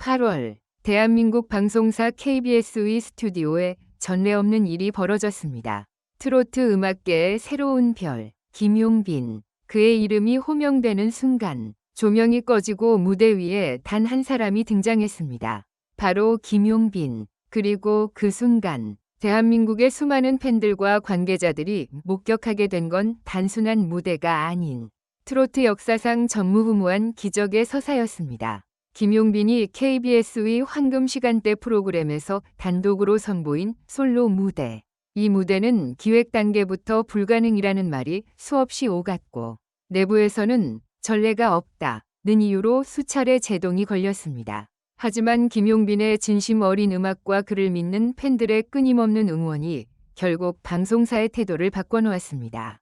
8월 대한민국 방송사 KBS의 스튜디오에 전례 없는 일이 벌어졌습니다. 트로트 음악계의 새로운 별, 김용빈. 그의 이름이 호명되는 순간 조명이 꺼지고 무대 위에 단 한 사람이 등장했습니다. 바로 김용빈. 그리고 그 순간 대한민국의 수많은 팬들과 관계자들이 목격하게 된 건 단순한 무대가 아닌 트로트 역사상 전무후무한 기적의 서사였습니다. 김용빈이 KBS의 황금 시간대 프로그램에서 단독으로 선보인 솔로 무대. 이 무대는 기획 단계부터 불가능이라는 말이 수없이 오갔고 내부에서는 전례가 없다는 이유로 수차례 제동이 걸렸습니다. 하지만 김용빈의 진심 어린 음악과 그를 믿는 팬들의 끊임없는 응원이 결국 방송사의 태도를 바꿔놓았습니다.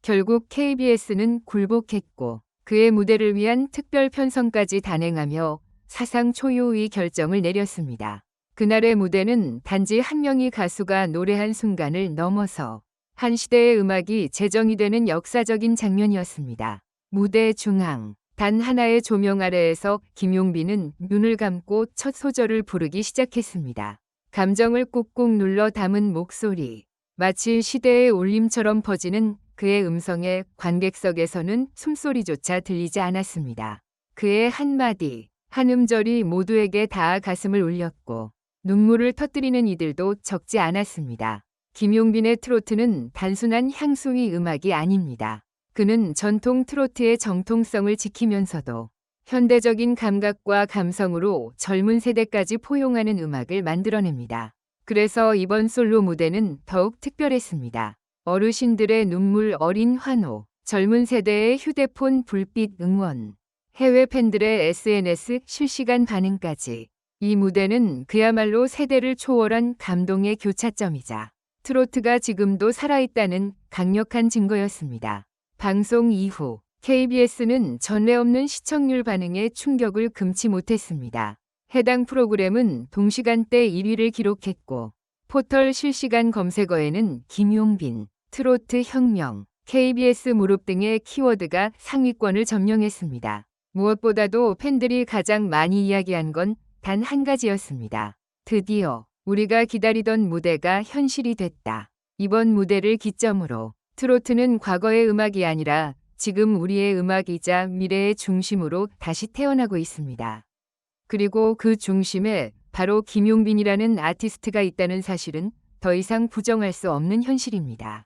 결국 KBS는 굴복했고 그의 무대를 위한 특별 편성까지 단행하며 사상 초유의 결정을 내렸습니다. 그날의 무대는 단지 한 명의 가수가 노래한 순간을 넘어서 한 시대의 음악이 재정이 되는 역사적인 장면이었습니다. 무대 중앙 단 하나의 조명 아래에서 김용빈은 눈을 감고 첫 소절을 부르기 시작했습니다. 감정을 꾹꾹 눌러 담은 목소리, 마치 시대의 울림처럼 퍼지는 그의 음성에 관객석에서는 숨소리조차 들리지 않았습니다. 그의 한마디, 한 음절이 모두에게 닿아 가슴을 울렸고 눈물을 터뜨리는 이들도 적지 않았습니다. 김용빈의 트로트는 단순한 향수의 음악이 아닙니다. 그는 전통 트로트의 정통성을 지키면서도 현대적인 감각과 감성으로 젊은 세대까지 포용하는 음악을 만들어냅니다. 그래서 이번 솔로 무대는 더욱 특별했습니다. 어르신들의 눈물 어린 환호, 젊은 세대의 휴대폰 불빛 응원, 해외 팬들의 SNS 실시간 반응까지 이 무대는 그야말로 세대를 초월한 감동의 교차점이자 트로트가 지금도 살아있다는 강력한 증거였습니다. 방송 이후 KBS는 전례 없는 시청률 반응에 충격을 금치 못했습니다. 해당 프로그램은 동시간대 1위를 기록했고 포털 실시간 검색어에는 김용빈, 트로트 혁명, KBS 무릎 등의 키워드가 상위권을 점령했습니다. 무엇보다도 팬들이 가장 많이 이야기한 건 단 한 가지였습니다. 드디어 우리가 기다리던 무대가 현실이 됐다. 이번 무대를 기점으로 트로트는 과거의 음악이 아니라 지금 우리의 음악이자 미래의 중심으로 다시 태어나고 있습니다. 그리고 그 중심에 바로 김용빈이라는 아티스트가 있다는 사실은 더 이상 부정할 수 없는 현실입니다.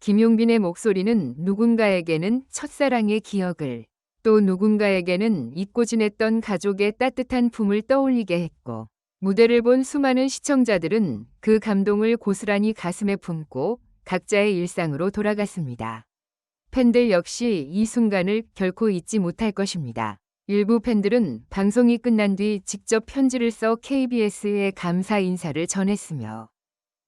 김용빈의 목소리는 누군가에게는 첫사랑의 기억을, 또 누군가에게는 잊고 지냈던 가족의 따뜻한 품을 떠올리게 했고, 무대를 본 수많은 시청자들은 그 감동을 고스란히 가슴에 품고 각자의 일상으로 돌아갔습니다. 팬들 역시 이 순간을 결코 잊지 못할 것입니다. 일부 팬들은 방송이 끝난 뒤 직접 편지를 써 KBS에 감사 인사를 전했으며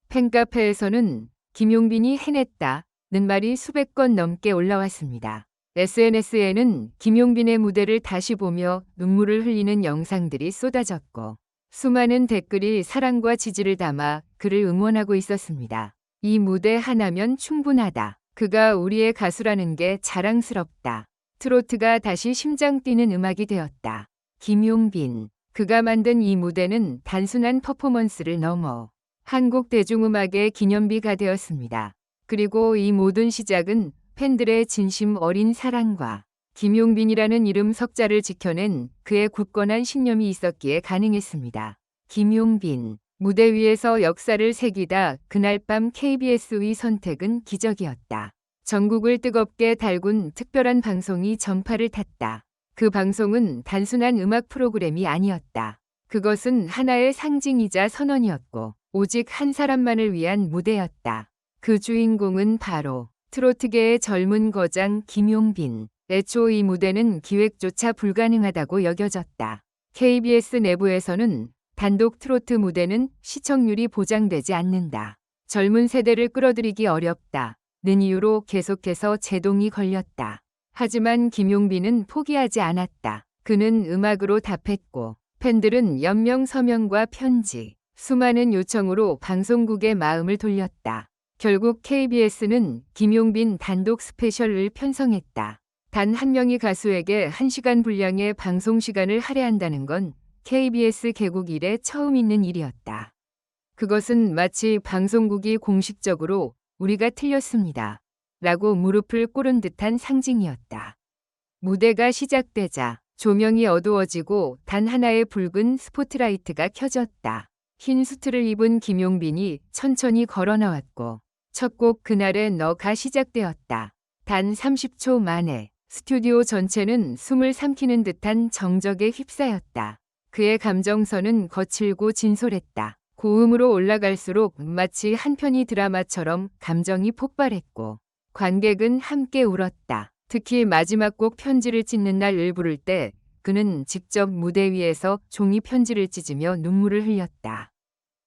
팬카페에서는 김용빈이 해냈다는 말이 수백 건 넘게 올라왔습니다. SNS에는 김용빈의 무대를 다시 보며 눈물을 흘리는 영상들이 쏟아졌고 수많은 댓글이 사랑과 지지를 담아 그를 응원하고 있었습니다. 이 무대 하나면 충분하다. 그가 우리의 가수라는 게 자랑스럽다. 트로트가 다시 심장 뛰는 음악이 되었다. 김용빈. 그가 만든 이 무대는 단순한 퍼포먼스를 넘어 한국 대중음악의 기념비가 되었습니다. 그리고 이 모든 시작은 팬들의 진심 어린 사랑과 김용빈이라는 이름 석자를 지켜낸 그의 굳건한 신념이 있었기에 가능했습니다. 김용빈. 무대 위에서 역사를 새기다 그날 밤 KBS의 선택은 기적이었다. 전국을 뜨겁게 달군 특별한 방송이 전파를 탔다. 그 방송은 단순한 음악 프로그램이 아니었다. 그것은 하나의 상징이자 선언이었고 오직 한 사람만을 위한 무대였다. 그 주인공은 바로 트로트계의 젊은 거장 김용빈. 애초 이 무대는 기획조차 불가능하다고 여겨졌다. KBS 내부에서는 단독 트로트 무대는 시청률이 보장되지 않는다. 젊은 세대를 끌어들이기 어렵다는 이유로 계속해서 제동이 걸렸다. 하지만 김용빈은 포기하지 않았다. 그는 음악으로 답했고 팬들은 연명 서명과 편지, 수많은 요청으로 방송국의 마음을 돌렸다. 결국 KBS는 김용빈 단독 스페셜을 편성했다. 단 한 명의 가수에게 1시간 분량의 방송 시간을 할애한다는 건 KBS 개국 이래 처음 있는 일이었다. 그것은 마치 방송국이 공식적으로 우리가 틀렸습니다. 라고 무릎을 꿇은 듯한 상징이었다. 무대가 시작되자 조명이 어두워지고 단 하나의 붉은 스포트라이트가 켜졌다. 흰 수트를 입은 김용빈이 천천히 걸어 나왔고 첫 곡 그날의 너가 시작되었다. 단 30초 만에 스튜디오 전체는 숨을 삼키는 듯한 정적에 휩싸였다. 그의 감정선은 거칠고 진솔했다. 고음으로 올라갈수록 마치 한 편의 드라마처럼 감정이 폭발했고 관객은 함께 울었다. 특히 마지막 곡 편지를 찢는 날을 부를 때 그는 직접 무대 위에서 종이 편지를 찢으며 눈물을 흘렸다.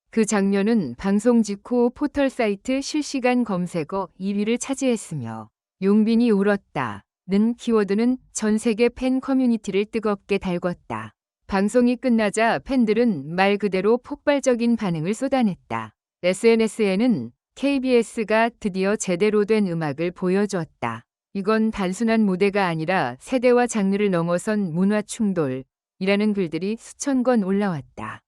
그 장면은 방송 직후 포털 사이트 실시간 검색어 1위를 차지했으며 용빈이 울었다는 키워드는 전 세계 팬 커뮤니티를 뜨겁게 달궜다. 방송이 끝나자 팬들은 말 그대로 폭발적인 반응을 쏟아냈다. SNS에는 KBS가 드디어 제대로 된 음악을 보여주었다. 이건 단순한 무대가 아니라 세대와 장르를 넘어선 문화 충돌이라는 글들이 수천 건 올라왔다.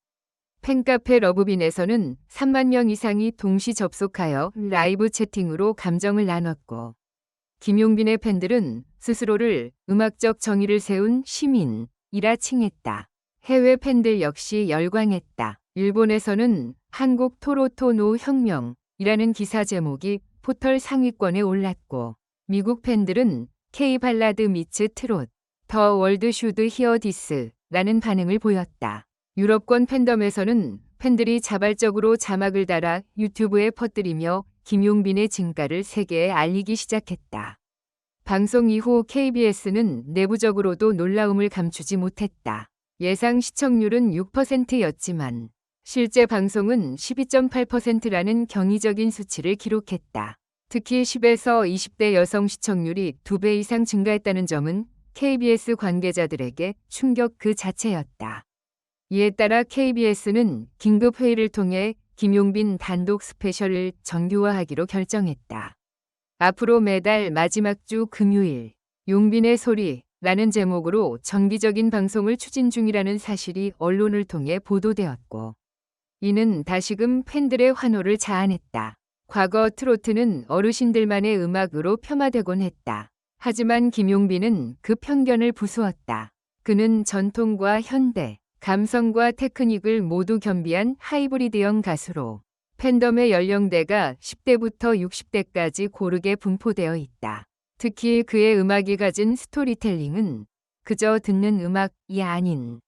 팬카페 러브빈에서는 3만 명 이상이 동시 접속하여 라이브 채팅으로 감정을 나눴고 김용빈의 팬들은 스스로를 음악적 정의를 세운 시민이라 칭했다. 해외 팬들 역시 열광했다. 일본에서는 한국 토로토 노 혁명이라는 기사 제목이 포털 상위권에 올랐고 미국 팬들은 K-발라드 미츠 트롯, 더 월드 슈드 히어 디스라는 반응을 보였다. 유럽권 팬덤에서는 팬들이 자발적으로 자막을 달아 유튜브에 퍼뜨리며 김용빈의 진가를 세계에 알리기 시작했다. 방송 이후 KBS는 내부적으로도 놀라움을 감추지 못했다. 예상 시청률은 6%였지만 실제 방송은 12.8%라는 경이적인 수치를 기록했다. 특히 10에서 20대 여성 시청률이 2배 이상 증가했다는 점은 KBS 관계자들에게 충격 그 자체였다. 이에 따라 KBS는 긴급 회의를 통해 김용빈 단독 스페셜을 정규화하기로 결정했다. 앞으로 매달 마지막 주 금요일 용빈의 소리라는 제목으로 정기적인 방송을 추진 중이라는 사실이 언론을 통해 보도되었고 이는 다시금 팬들의 환호를 자아냈다. 과거 트로트는 어르신들만의 음악으로 폄하되곤 했다. 하지만 김용빈은 그 편견을 부수었다. 그는 전통과 현대, 감성과 테크닉을 모두 겸비한 하이브리드형 가수로 팬덤의 연령대가 10대부터 60대까지 고르게 분포되어 있다. 특히 그의 음악이 가진 스토리텔링은 그저 듣는 음악이 아닌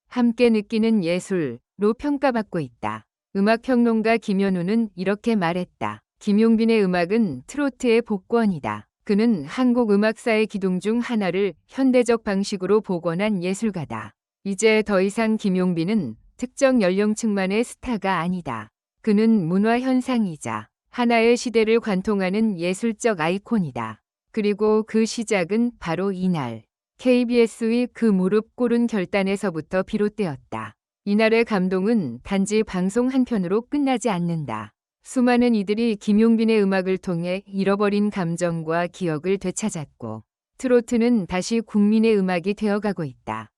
함께 느끼는 예술로 평가받고 있다. 음악평론가 김현우는 이렇게 말했다. 김용빈의 음악은 트로트의 복권이다. 그는 한국 음악사의 기둥 중 하나를 현대적 방식으로 복원한 예술가다. 이제 더 이상 김용빈은 특정 연령층만의 스타가 아니다. 그는 문화 현상이자 하나의 시대를 관통하는 예술적 아이콘이다. 그리고 그 시작은 바로 이날 KBS의 그 무릎 꿇은 결단에서부터 비롯되었다. 이날의 감동은 단지 방송 한 편으로 끝나지 않는다. 수많은 이들이 김용빈의 음악을 통해 잃어버린 감정과 기억을 되찾았고 트로트는 다시 국민의 음악이 되어가고 있다.